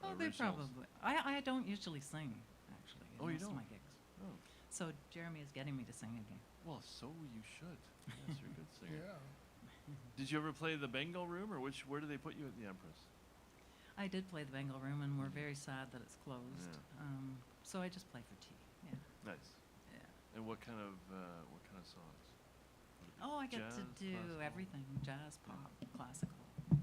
[SPEAKER 4] Oh, they
[SPEAKER 2] originals.
[SPEAKER 4] probably. I don't usually sing, actually. in
[SPEAKER 2] Oh, you
[SPEAKER 4] most of
[SPEAKER 2] don't?
[SPEAKER 4] my gigs.
[SPEAKER 2] Oh,
[SPEAKER 4] So Jeremy is getting me to sing again.
[SPEAKER 2] well, so you should. Yes, you're a good singer.
[SPEAKER 1] Yeah.
[SPEAKER 2] Did you ever play the Bengal Room, or where did they put you at the Empress?
[SPEAKER 4] I did play the Bengal Room, and we're very sad that it's closed.
[SPEAKER 2] Yeah.
[SPEAKER 4] So I just play for tea. Yeah.
[SPEAKER 2] Nice.
[SPEAKER 4] Yeah.
[SPEAKER 2] And what kind of songs? Would it be
[SPEAKER 4] Oh, I get to
[SPEAKER 2] jazz,
[SPEAKER 4] do
[SPEAKER 2] classical?
[SPEAKER 4] everything: jazz, pop, classical.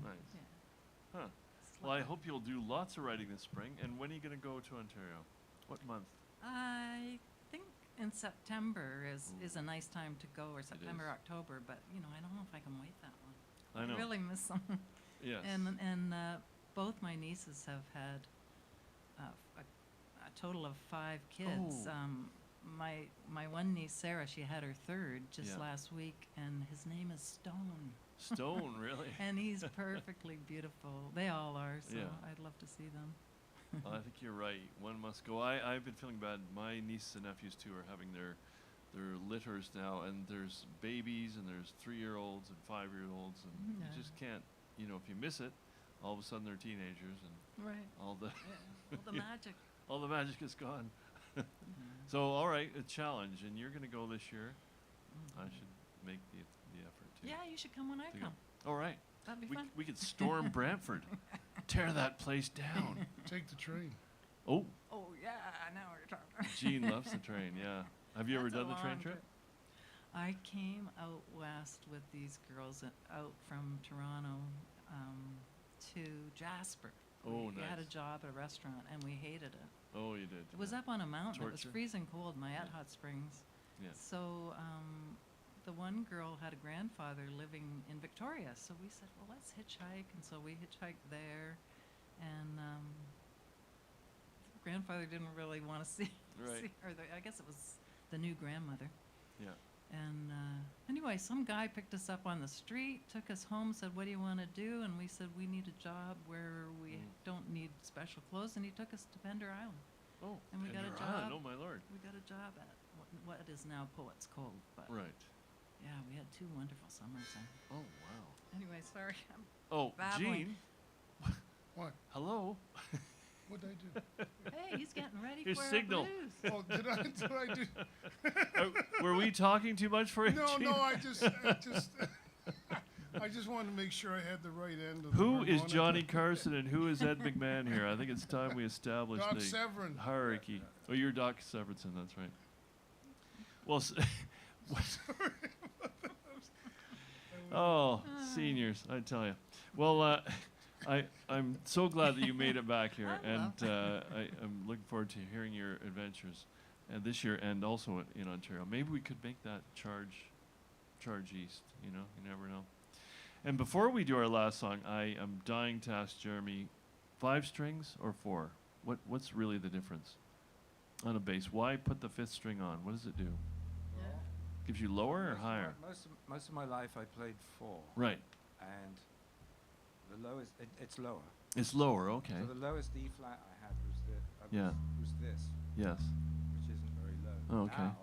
[SPEAKER 2] Nice.
[SPEAKER 4] Yeah.
[SPEAKER 2] Huh.
[SPEAKER 4] It's
[SPEAKER 2] Well, I
[SPEAKER 4] lovely.
[SPEAKER 2] hope you'll do lots of writing this spring. And when are you going to go to Ontario? What month?
[SPEAKER 4] I think in September is
[SPEAKER 2] Ooh.
[SPEAKER 4] a nice time to go, or September,
[SPEAKER 2] is.
[SPEAKER 4] October. But I don't know if I can wait that long.
[SPEAKER 2] I know.
[SPEAKER 4] really miss them.
[SPEAKER 2] Yes.
[SPEAKER 4] And both my nieces have had a total of 5 kids.
[SPEAKER 2] Oh.
[SPEAKER 4] My one niece, Sarah, she had her third just
[SPEAKER 2] Yeah.
[SPEAKER 4] last week, and his name is Stone.
[SPEAKER 2] Stone, really?
[SPEAKER 4] And he's perfectly beautiful. They all are, so
[SPEAKER 2] Yeah.
[SPEAKER 4] I'd love to see them.
[SPEAKER 2] Well, I think you're right. One must go. I've been feeling bad. My nieces and nephews too are having their litters now, and there's babies and there's 3-year-olds and 5-year-olds, and
[SPEAKER 4] Yeah.
[SPEAKER 2] you just can't. If you miss it, all of a sudden they're teenagers, and
[SPEAKER 4] Right.
[SPEAKER 2] all the
[SPEAKER 4] Yeah. All the
[SPEAKER 2] Yeah.
[SPEAKER 4] magic.
[SPEAKER 2] all the magic is gone. So, all right, a challenge, and you're going to go this year. I should make the effort too.
[SPEAKER 4] Yeah, you should come when I
[SPEAKER 2] to go.
[SPEAKER 4] come.
[SPEAKER 2] All right.
[SPEAKER 4] That'd be
[SPEAKER 2] We,
[SPEAKER 4] fun.
[SPEAKER 2] we could storm Brantford, tear that place down.
[SPEAKER 1] Take the train.
[SPEAKER 2] Oh,
[SPEAKER 4] Oh yeah, I know what you're talking.
[SPEAKER 2] Gene loves the train. Yeah. Have you ever
[SPEAKER 4] That's a
[SPEAKER 2] done the train
[SPEAKER 4] long
[SPEAKER 2] trip?
[SPEAKER 4] I came out west with these girls out from Toronto to Jasper.
[SPEAKER 2] Oh,
[SPEAKER 4] We had a
[SPEAKER 2] nice.
[SPEAKER 4] job at a restaurant, and we hated it.
[SPEAKER 2] Oh, you did.
[SPEAKER 4] It was
[SPEAKER 2] yeah.
[SPEAKER 4] up on a mountain. It was
[SPEAKER 2] Torture.
[SPEAKER 4] freezing cold, Mayette
[SPEAKER 2] Yeah.
[SPEAKER 4] Hot Springs.
[SPEAKER 2] Yeah.
[SPEAKER 4] So the one girl had a grandfather living in Victoria, so we said, well, let's hitchhike. And so we hitchhiked there, and grandfather didn't really want to see,
[SPEAKER 2] Right.
[SPEAKER 4] I guess it was the new grandmother.
[SPEAKER 2] Yeah.
[SPEAKER 4] And anyway, some guy picked us up on the street, took us home, said, what do you want to do? And we said, we need a job where we don't need special clothes. And he took us to Pender Island.
[SPEAKER 2] Oh,
[SPEAKER 4] And we got a
[SPEAKER 2] Pender Island,
[SPEAKER 4] job.
[SPEAKER 2] Oh, my lord.
[SPEAKER 4] We got a job at what is now Poets Cove. But
[SPEAKER 2] Right.
[SPEAKER 4] yeah, we had 2 wonderful summers there.
[SPEAKER 2] Oh, wow.
[SPEAKER 4] Anyway, sorry.
[SPEAKER 2] Oh,
[SPEAKER 4] Babbling.
[SPEAKER 2] Gene.
[SPEAKER 1] What?
[SPEAKER 2] Hello.
[SPEAKER 1] What'd I do?
[SPEAKER 4] Hey, he's getting ready
[SPEAKER 2] Your
[SPEAKER 4] for
[SPEAKER 2] signal.
[SPEAKER 4] our blues.
[SPEAKER 1] Oh, did I do?
[SPEAKER 2] Were we talking too much for you,
[SPEAKER 1] No,
[SPEAKER 2] Gene?
[SPEAKER 1] no, I just wanted to make sure I had the right end of the
[SPEAKER 2] Who is
[SPEAKER 1] harmonica.
[SPEAKER 2] Johnny Carson and who is Ed McMahon here? I think it's time we establish
[SPEAKER 1] Doc
[SPEAKER 2] the
[SPEAKER 1] Severin.
[SPEAKER 2] hierarchy. Oh, you're Doc Severinson, that's right. Well, oh, seniors, I tell you. Well, I'm so glad that you made it back here,
[SPEAKER 4] I
[SPEAKER 2] and
[SPEAKER 4] love
[SPEAKER 2] I'm looking forward to hearing your adventures this year and also in Ontario. Maybe we could make that charge east. You never know. And before we do our last song, I am dying to ask Jeremy, 5 strings or 4? What's really the difference on a bass? Why put the 5th string on? What does it do?
[SPEAKER 4] Yeah.
[SPEAKER 2] Gives you lower or higher?
[SPEAKER 3] Most of my life I played 4.
[SPEAKER 2] Right.
[SPEAKER 3] And the lowest, it's lower.
[SPEAKER 2] It's lower. Okay.
[SPEAKER 3] So the lowest D flat I had
[SPEAKER 2] Yeah.
[SPEAKER 3] was this,
[SPEAKER 2] Yes.
[SPEAKER 3] which isn't very low.
[SPEAKER 2] Oh, okay.
[SPEAKER 3] Now,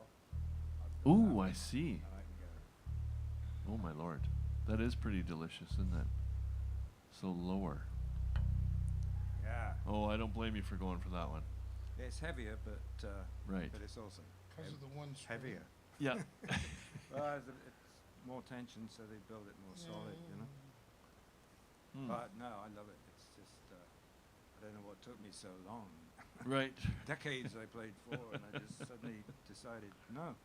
[SPEAKER 3] I've got
[SPEAKER 2] Ooh,
[SPEAKER 3] that,
[SPEAKER 2] I see.
[SPEAKER 3] and I can go.
[SPEAKER 2] Oh my lord, that is pretty delicious, isn't it? So lower.
[SPEAKER 3] Yeah.
[SPEAKER 2] Oh, I don't blame you for going for that one.
[SPEAKER 3] It's heavier, but
[SPEAKER 2] Right.
[SPEAKER 3] but it's also
[SPEAKER 1] Because of the one string.
[SPEAKER 3] heavier.
[SPEAKER 2] Yeah.
[SPEAKER 3] Well, it's more tension, so they build it more solid, you know. But no, I love it. It's just I don't know what took me so long.
[SPEAKER 2] Right.
[SPEAKER 3] Decades I played for, and I just suddenly decided no.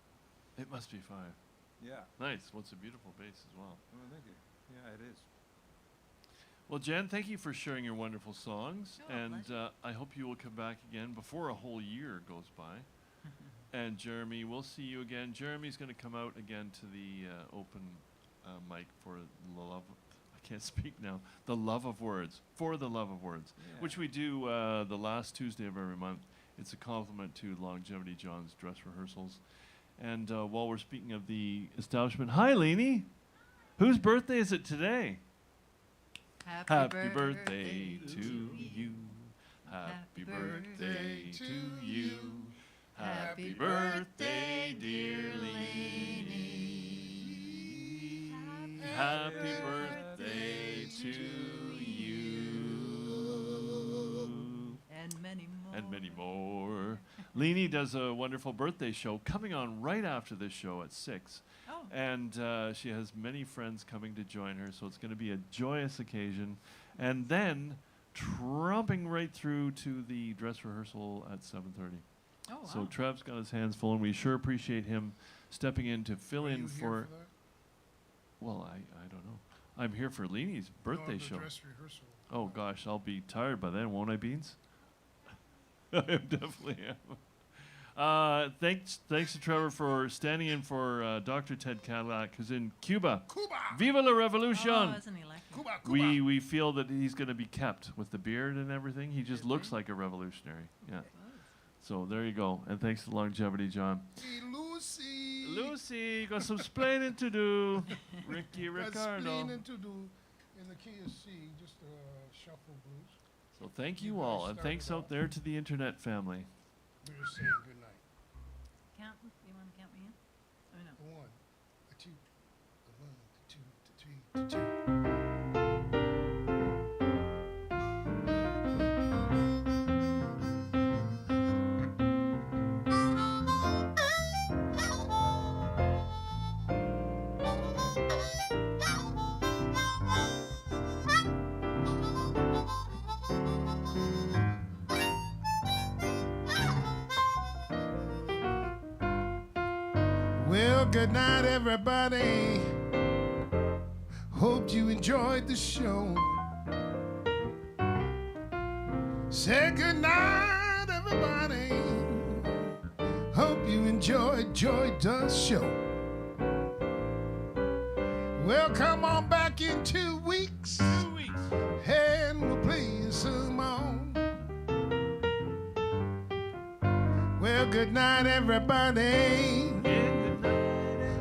[SPEAKER 2] It must be 5.
[SPEAKER 3] Yeah.
[SPEAKER 2] Nice. Well, it's a beautiful bass as well.
[SPEAKER 3] Well, thank you. Yeah, it is.
[SPEAKER 2] Well, Jan, thank you for sharing your wonderful songs,
[SPEAKER 4] Oh,
[SPEAKER 2] and
[SPEAKER 4] pleasure.
[SPEAKER 2] I hope you will come back again before a whole year goes by. And Jeremy, we'll see you again. Jeremy's going to come out again to the open mic for the love. I can't speak now. The Love of Words, for the Love of Words, which we do the last Tuesday of every month. It's a compliment to Longevity John's dress rehearsals. And while we're speaking of the establishment, hi, Leanie. Whose birthday is it today? Happy birthday to you. Happy birthday to you. Happy birthday, dear Leanie. Happy birthday to you.
[SPEAKER 4] And many more.
[SPEAKER 2] And many more. Leanie does a wonderful birthday show coming on right after this show at 6.
[SPEAKER 4] Oh.
[SPEAKER 2] And she has many friends coming to join her, so it's going to be a joyous occasion. And then trumping right through to the dress rehearsal at 7:30.
[SPEAKER 4] Oh, wow.
[SPEAKER 2] So Trev's got his hands full, and we sure appreciate him stepping in to fill in for. Well, I don't know. I'm here for Leanie's birthday show.
[SPEAKER 1] Dress rehearsal.
[SPEAKER 2] Oh gosh, I'll be tired by then, won't I, Beans? I definitely am. Thanks to Trevor for standing in for Dr. Ted Cadillac, who's in Cuba.
[SPEAKER 1] Cuba!
[SPEAKER 2] Viva la Revolucion!
[SPEAKER 4] Oh, isn't he lucky?
[SPEAKER 1] Cuba, Cuba!
[SPEAKER 2] We feel that he's going to be kept with the beard and everything. He just looks like a revolutionary. Yeah. So there you go. And thanks to Longevity John.
[SPEAKER 1] Hey, Lucy!
[SPEAKER 2] Lucy, got some splaining to do. Ricky
[SPEAKER 1] Got
[SPEAKER 2] Ricardo.
[SPEAKER 1] splaining to do in the key of C, just shuffle blues.
[SPEAKER 2] So thank you
[SPEAKER 1] You guys
[SPEAKER 2] all, and
[SPEAKER 1] started
[SPEAKER 2] thanks
[SPEAKER 1] off.
[SPEAKER 2] out there to the internet family.
[SPEAKER 1] We were saying good night.
[SPEAKER 4] Count, you want to count me in? Oh, no.
[SPEAKER 1] A 1, a 2, a 1, a 2, a 3, a 2. Well, good night, everybody. Hope you enjoyed the show. Say good night, everybody. Hope you enjoyed the show. Well, come on back in 2 weeks.
[SPEAKER 2] 2 weeks.
[SPEAKER 1] And we'll play you some more. Well, good night, everybody.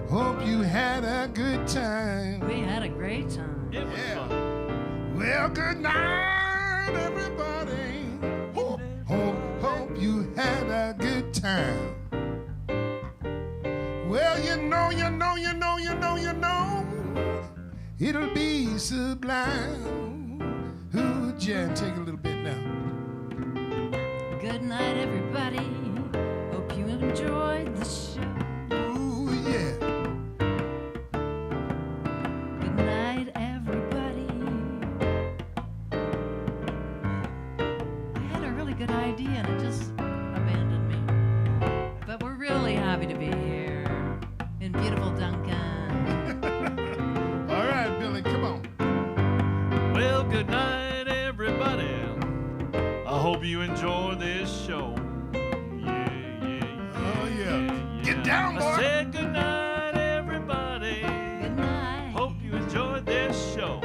[SPEAKER 1] Hope you had a good time.
[SPEAKER 4] We had a great time.
[SPEAKER 2] It was
[SPEAKER 1] Yeah.
[SPEAKER 2] fun.
[SPEAKER 1] Well, good night, everybody. Hope you had a good time. Well, you know, it'll be sublime. Ooh, Jan, take a little bit now.
[SPEAKER 4] Good night, everybody. Hope you enjoyed the show.
[SPEAKER 1] Ooh, yeah.
[SPEAKER 4] Good night, everybody. I had a really good idea and it just abandoned me. But we're really happy to be here in beautiful Duncan.
[SPEAKER 1] All right, Billy, come on.
[SPEAKER 2] Well, good night, everybody. I hope you enjoy this show.
[SPEAKER 1] Oh, yeah. Get down, boy.
[SPEAKER 2] I said good night, everybody.
[SPEAKER 4] Good night.
[SPEAKER 2] Hope you enjoyed this show.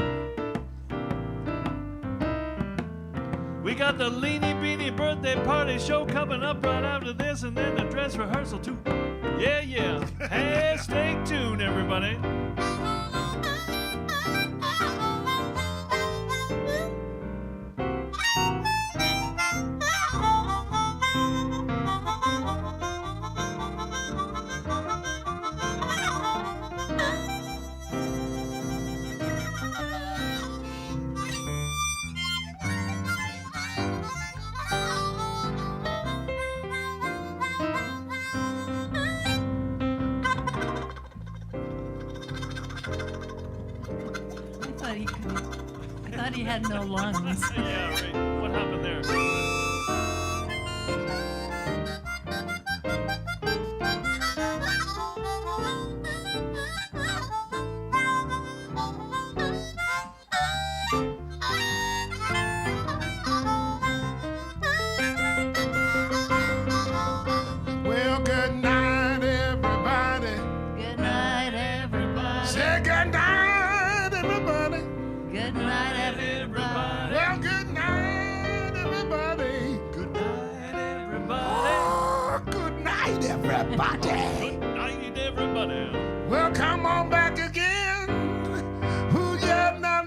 [SPEAKER 2] We got the Leanie Beanie birthday party show coming up right after this, and then the dress rehearsal too. Yeah. Hey, stay tuned, everybody.
[SPEAKER 4] I thought he had no lungs.
[SPEAKER 2] Yeah, right. What happened there?
[SPEAKER 1] Well, good night, everybody.
[SPEAKER 4] Good night, everybody.
[SPEAKER 1] Say good night, everybody.
[SPEAKER 4] Good night, everybody.
[SPEAKER 1] Well, good night, everybody. Good night.
[SPEAKER 2] Everybody.
[SPEAKER 1] Oh, good night, everybody.
[SPEAKER 2] Good night, everybody.
[SPEAKER 1] Well, come on back again. Ooh, yeah, now,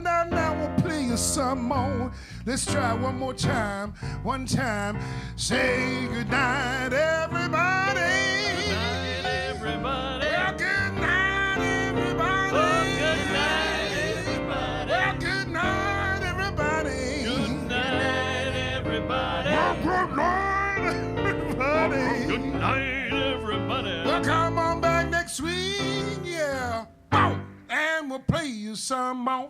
[SPEAKER 1] we'll play you some more. Let's try one more time. One time. Say good night, everybody.
[SPEAKER 2] Good night, everybody.
[SPEAKER 1] Well, good night, everybody.
[SPEAKER 2] Oh, good night, everybody.
[SPEAKER 1] Well, good night, everybody.
[SPEAKER 2] Good night, everybody.
[SPEAKER 1] Well, good night, everybody.
[SPEAKER 2] Good night, everybody.
[SPEAKER 1] Well, come on back next week, yeah. Oh, and we'll play you some more.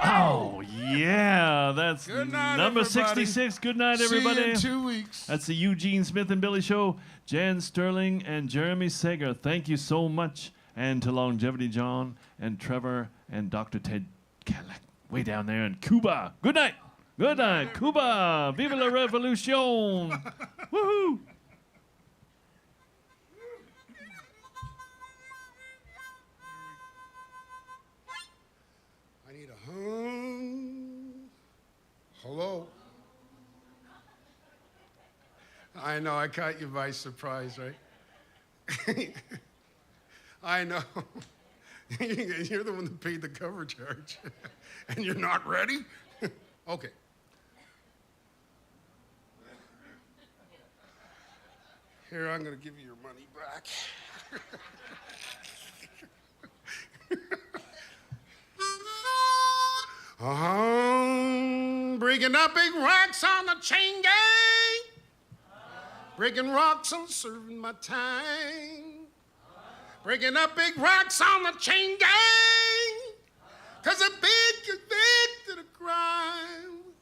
[SPEAKER 2] Oh, yeah. That's
[SPEAKER 1] Good night,
[SPEAKER 2] number
[SPEAKER 1] everybody.
[SPEAKER 2] 66. Good night,
[SPEAKER 1] See you
[SPEAKER 2] everybody.
[SPEAKER 1] in 2 weeks.
[SPEAKER 2] That's the Eugene Smith and Billy Show. Jan Sterling and Jeremy Sager, thank you so much. And to Longevity John and Trevor and Dr. Ted Cadillac way down there in Cuba. Good night. Good night, Cuba. Viva la revolution. Woohoo.
[SPEAKER 1] I need a hum. Hello. I know, I caught you by surprise, right? I know. You're the one that paid the cover charge. And you're not ready? Okay. Here, I'm going to give you your money back. Breaking up big rocks on the chain gang. Breaking rocks and serving my time. Breaking up big rocks on the chain gang. 'Cause a big convicted of crime.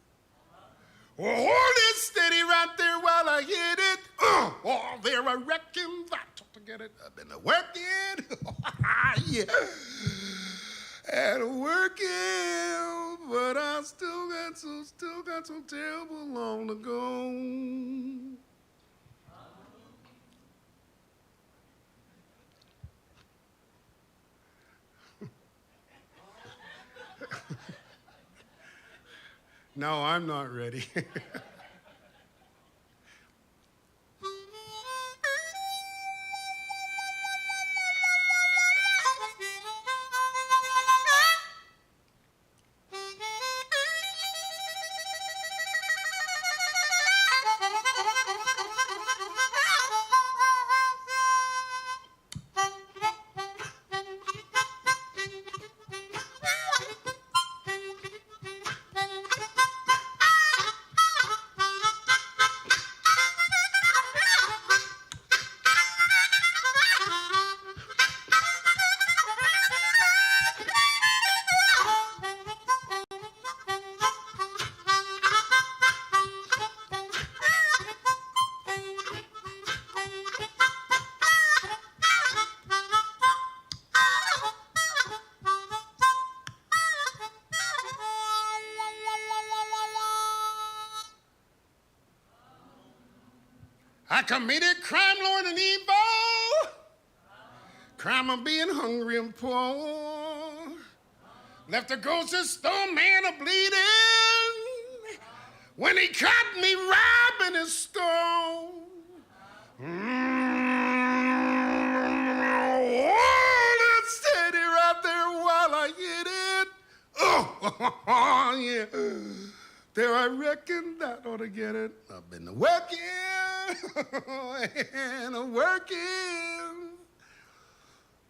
[SPEAKER 1] Well, hold it steady right there while I hit it. Oh, there I reckon that to get it. I've been working. Yeah. And working, but I still got so terrible long to go. No, I'm not ready. I committed crime, Lord, and evil. Crime of being hungry and poor. Left a ghost of stone man a bleeding when he caught me robbing his store. Hold it steady right there while I hit it. Oh, yeah. There, I reckon that ought to get it. I've been working and working,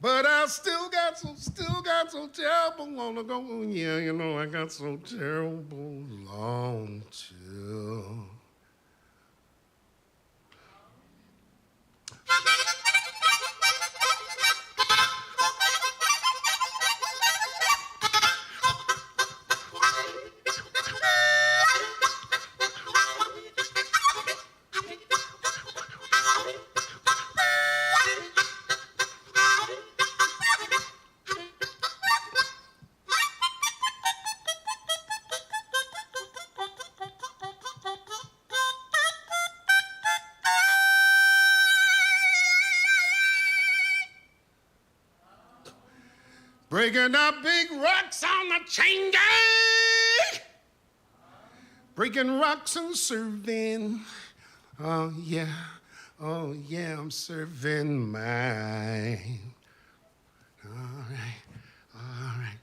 [SPEAKER 1] but I still got so terrible long to go. Yeah, you know, I got so terrible long to Breaking up big rocks on the chain gang. Breaking rocks and serving. Oh yeah, I'm serving mine. All right.